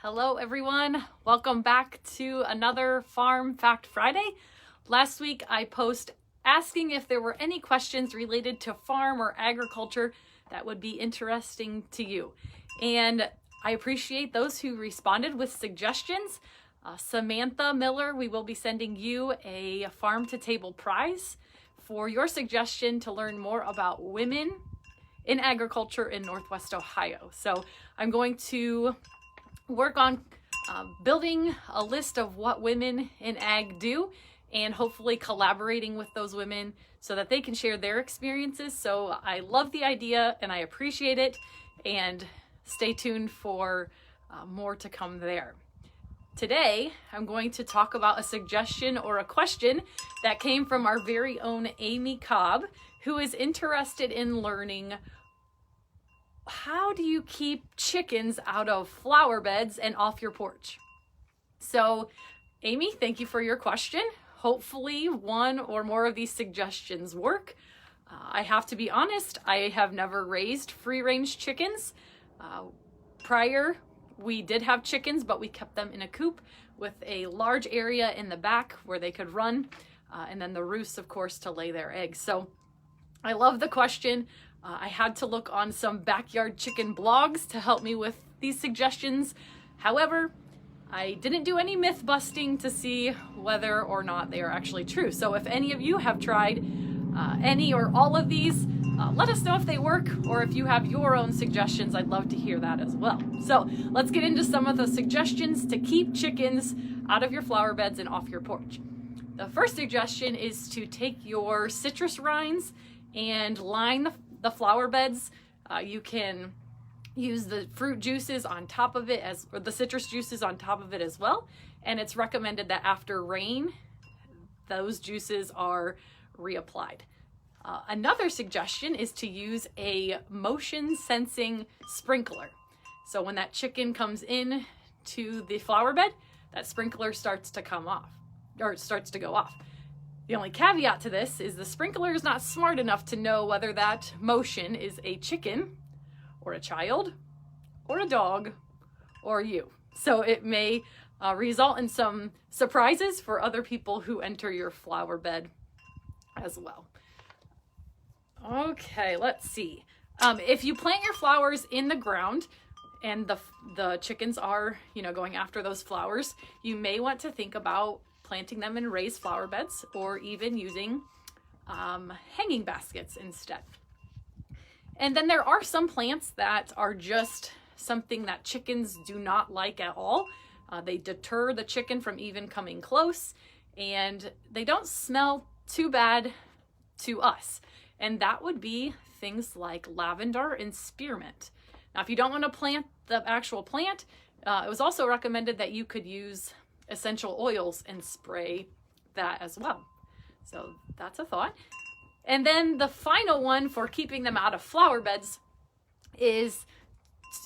Hello everyone, welcome back to another Farm Fact Friday. Last week I posted asking if there were any questions related to farm or agriculture that would be interesting to you. And I appreciate those who responded with suggestions. Samantha Miller, we will be sending you a farm to table prize for your suggestion to learn more about women in agriculture in Northwest Ohio. So I'm going to work on building a list of what women in ag do and hopefully collaborating with those women so that they can share their experiences. So I love the idea and I appreciate it, and stay tuned for more to come there. Today, I'm going to talk about a suggestion or a question that came from our very own Amy Cobb, who is interested in learning how do you keep chickens out of flower beds and off your porch? So, Amy, thank you for your question. Hopefully one or more of these suggestions work. I have to be honest, I have never raised free-range chickens. Prior, we did have chickens, but we kept them in a coop with a large area in the back where they could run, and then the roosts, of course, to lay their eggs. So I love the question. I had to look on some backyard chicken blogs to help me with these suggestions. However, I didn't do any myth busting to see whether or not they are actually true. So if any of you have tried any or all of these, let us know if they work, or if you have your own suggestions, I'd love to hear that as well. So let's get into some of the suggestions to keep chickens out of your flower beds and off your porch. The first suggestion is to take your citrus rinds and line the flower beds. You can use the fruit juices on top of it, or the citrus juices on top of it as well. And it's recommended that after rain, those juices are reapplied. Another suggestion is to use a motion sensing sprinkler. So when that chicken comes in to the flower bed, that sprinkler starts to come off, or it starts to go off. The only caveat to this is the sprinkler is not smart enough to know whether that motion is a chicken or a child or a dog or you. So it may result in some surprises for other people who enter your flower bed as well. Okay, let's see. If you plant your flowers in the ground and the chickens are, going after those flowers, you may want to think about planting them in raised flower beds, or even using hanging baskets instead. And then there are some plants that are just something that chickens do not like at all. They deter the chicken from even coming close, and they don't smell too bad to us. And that would be things like lavender and spearmint. Now, if you don't want to plant the actual plant, it was also recommended that you could use essential oils and spray that as well. So that's a thought. And then the final one for keeping them out of flower beds is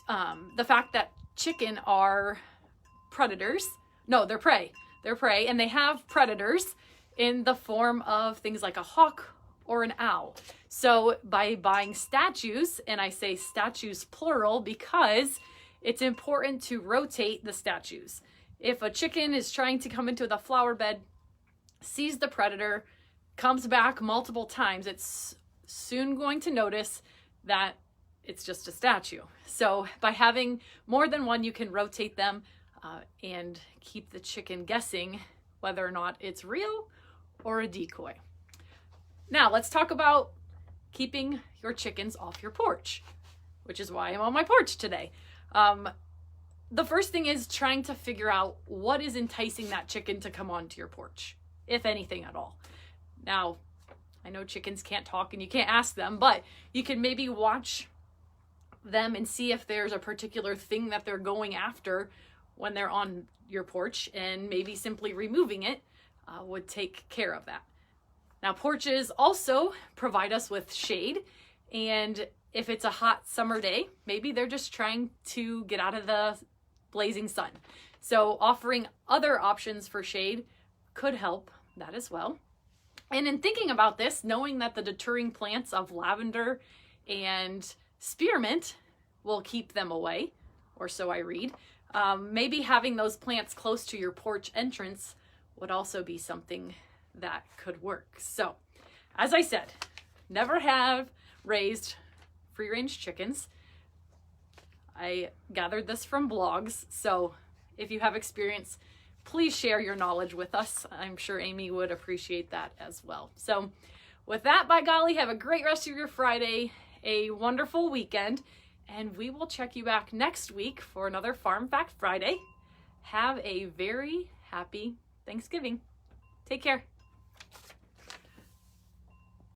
the fact that chicken are predators. No, they're prey. They're prey, and they have predators in the form of things like a hawk or an owl. So by buying statues, and I say statues plural because it's important to rotate the statues. If a chicken is trying to come into the flower bed, sees the predator, comes back multiple times, it's soon going to notice that it's just a statue. So by having more than one, you can rotate them and keep the chicken guessing whether or not it's real or a decoy. Now let's talk about keeping your chickens off your porch, which is why I'm on my porch today. The first thing is trying to figure out what is enticing that chicken to come onto your porch, if anything at all. Now, I know chickens can't talk and you can't ask them, but you can maybe watch them and see if there's a particular thing that they're going after when they're on your porch, and maybe simply removing it would take care of that. Now, porches also provide us with shade, and if it's a hot summer day, maybe they're just trying to get out of the blazing sun. So offering other options for shade could help that as well. And in thinking about this, knowing that the deterring plants of lavender and spearmint will keep them away, or so I read. Maybe having those plants close to your porch entrance would also be something that could work. So, as I said, never have raised free-range chickens. I gathered this from blogs, so if you have experience, please share your knowledge with us. I'm sure Amy would appreciate that as well. So with that, by golly, have a great rest of your Friday, a wonderful weekend, and we will check you back next week for another Farm Fact Friday. Have a very happy Thanksgiving. Take care.